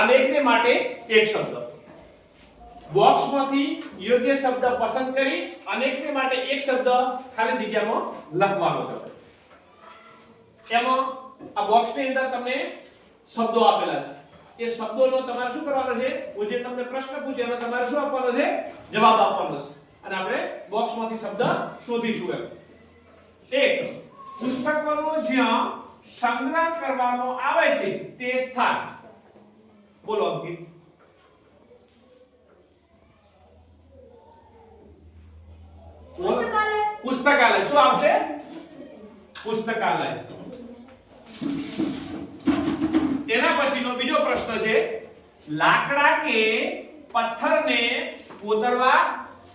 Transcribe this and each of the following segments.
અનેકને માટે એક શબ્દ. બોક્સમાંથી યોગ્ય શબ્દ પસંદ કરી અનેકને માટે એક શબ્દ ખાલી જગ્યામાં લખવાનો છે. એમાં આ બોક્સની અંદર તમને શબ્દો આપેલા છે. એ શબ્દોનો તમારે શું કરવાનો છે? હું જે તમને પ્રશ્ન પૂછ્યો એનો તમારે શું આપવાનો છે? જવાબ આપવાનો છે. અને આપણે બોક્સમાંથી શબ્દ શોધીશું. એક, પુસ્તકોનો જ્યાં સંગ્રહ કરવામાં આવે છે તે સ્થાન. બોલો અંકિત. પુસ્તકાલય. શું આવશે? પુસ્તકાલય. એના પછીનો બીજો પ્રશ્ન છે, લાકડા કે પથ્થરને કોતરવા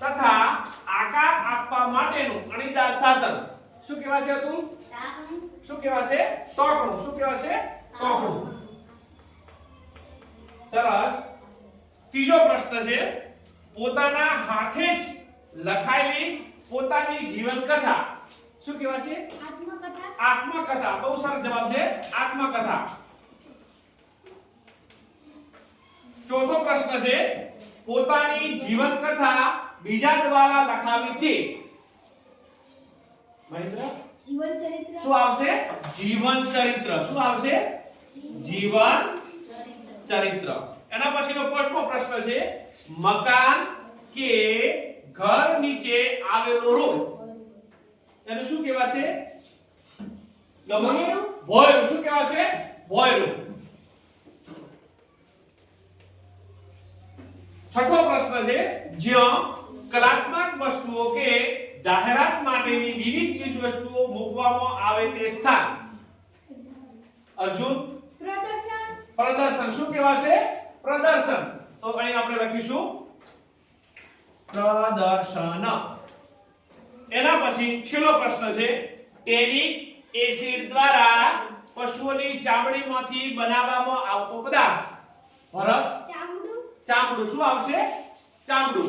તથા આકાર આપવા માટેનું અણીદાર સાધન શું કહેવાશે? હતું શું કહેવાશે? તોકણું. શું કહેવાશે? તોકણું. સરસ. ત્રીજો પ્રશ્ન છે, પોતાના હાથે જ લખાયેલી પોતાની જીવન કથા શું કહેવાશે? આત્મકથા. આત્મકથા. બહુ સરસ જવાબ છે, આત્મકથા. ચોથો પ્રશ્ન છે, પોતાની જીવન કથા બીજા દ્વારા લખાવી તે. મહેન્દ્ર જીવન ચરિત્ર. શું આવશે? જીવન ચરિત્ર. શું આવશે? જીવન ચરિત્ર. એના પછીનો પાંચમો પ્રશ્ન છે, મકાન કે ઘર નીચે આવેલો રોડ એનું શું કહેવાશે? ભોયરું. શું કહેવાશે? ભોયરું. છઠ્ઠો પ્રશ્ન છે, જ્યાં કલાત્મક વસ્તુઓ કે જાહેરાત માટેની વિવિધ ચીજ વસ્તુઓ મૂકવામાં આવે તે સ્થાન. અર્જુન. પ્રદર્શન. પ્રદર્શન. શું કહેવાશે? પ્રદર્શન. તો અહીં આપણે લખીશું પ્રદર્શન. એના પછી છેલ્લો પ્રશ્ન છે, ટેનિક એસિડ દ્વારા પશુઓની ચામડીમાંથી બનાવવામાં આવતો પદાર્થ. ભરત. ચામડું. ચામડું. શું આવશે? ચામડું.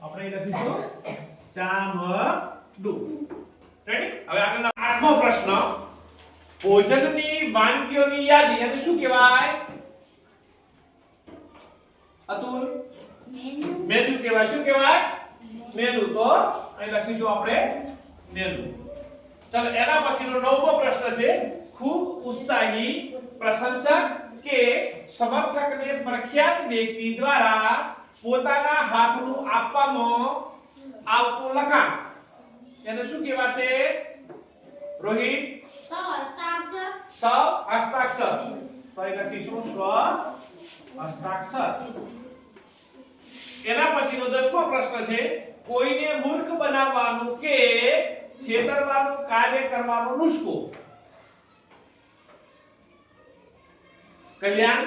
આપણે અહીં લખીશું ચામડું. રેડી? હવે આગળનો આઠમો પ્રશ્ન, ભોજનની વાનગીઓની યાદી એને શું કહેવાય? અતુલ. મેનુ કહેવાય. શું કહેવાય? મેનુ. તો અહીં લખીશું આપણે મેનુ. ચાલો એના પછીનો નવમો પ્રશ્ન છે, ખૂબ ઉત્સાહી પ્રશંસક કે સમર્થકને પ્રખ્યાત વ્યક્તિ દ્વારા પોતાના હાથનું આપવામાં આવતું લખાણ એને શું કહેવાશે? રોહિત. હસ્તાક્ષર. હસ્તાક્ષર. તો અહીં લખીશું સ્વ હસ્તાક્ષર. એના પછીનો 10મો પ્રશ્ન છે, કોઈને મૂર્ખ બનાવવાનું કે છેતરવાનું કાર્ય કરવાનો નુસ્ખો. કલ્યાણ.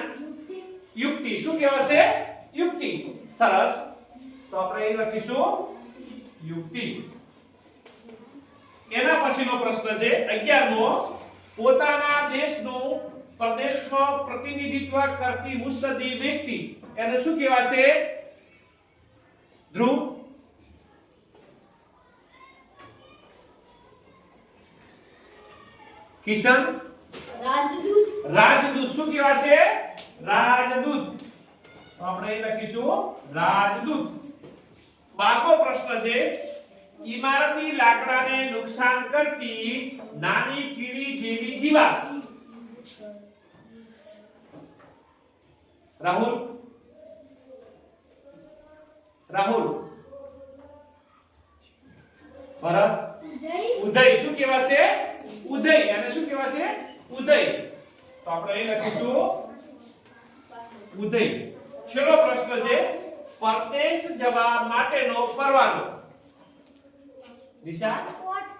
યુક્તિ. શું કહેવાશે? યુક્તિ. સરસ. તો આપણે અહીં લખીશું યુક્તિ. એના પછીનો પ્રશ્ન છે 11મો, પોતાના દેશનું પ્રદેશમાં પ્રતિનિધિત્વ કરતી મુત્સદ્દી વ્યક્તિ એને શું કહેવાશે? ધ્રુવ. કિશન. રાજદૂત. રાજદૂત. શું કહેવાશે? રાજદૂત. તો આપણે અહીં લખીશું રાજદૂત. 12મો પ્રશ્ન છે, ઇમારતી લાકડાને નુકસાન કરતી નાની કીડી જેવી જીવાત. રાહુલ. રાહુલ. ભરત. ઉદય. શું કહેવાશે? ઉદય. અને શું કહેવાશે? ઉદય. તો આપણે અહીં લખીશું ઉદય. છેલ્લો પ્રશ્ન છે, પરદેશ જવા માટેનો પરવાનો. દિશા.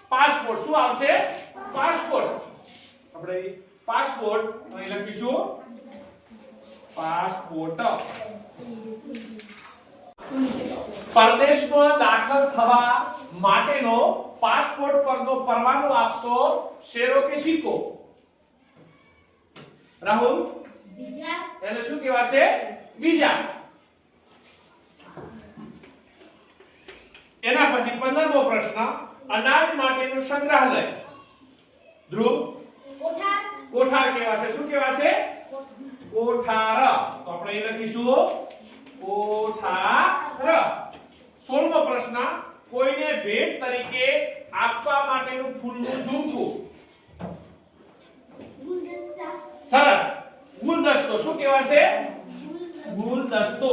પાસપોર્ટ. શું આવશે? પાસપોર્ટ. આપણે પાસપોર્ટ અહીં લખીશું પાસપોર્ટ. પરદેશમાં દાખલ થવા માટેનો પાસપોર્ટ પરનો પરવાનો આપતો શેરો કે સિક્કો. રાહુલ. બીજા. એને શું કહેવાશે? બીજા. એના પછી 15મો પ્રશ્ન, અનાજ માટેનું સંગ્રહાલય. ધ્રુવ. કોઠાર. કોઠાર કહેવાશે. શું કહેવાશે? કોઠાર. તો આપણે અહીં લખીશું કોઠાર. 16મો પ્રશ્ન, કોઈને ભેટ તરીકે આપવા માટેનું ફૂલનું ઝુમકું. ગુલદસ્તા. સરસ. ગુલદસ્તો. શું કહેવાશે? ગુલદસ્તો.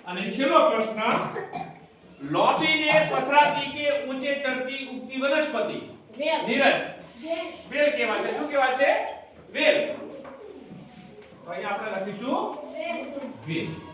અને છેલ્લો પ્રશ્ન, લોટીને પથરાતી કે ઊંચે ચડતી ઉગતી વનસ્પતિ. વેલ. નીરજ. વેલ. વેલ કહેવાશે. શું કહેવાશે? વેલ. તો અહીંયા આપણે લખીશું વેલ. વેલ.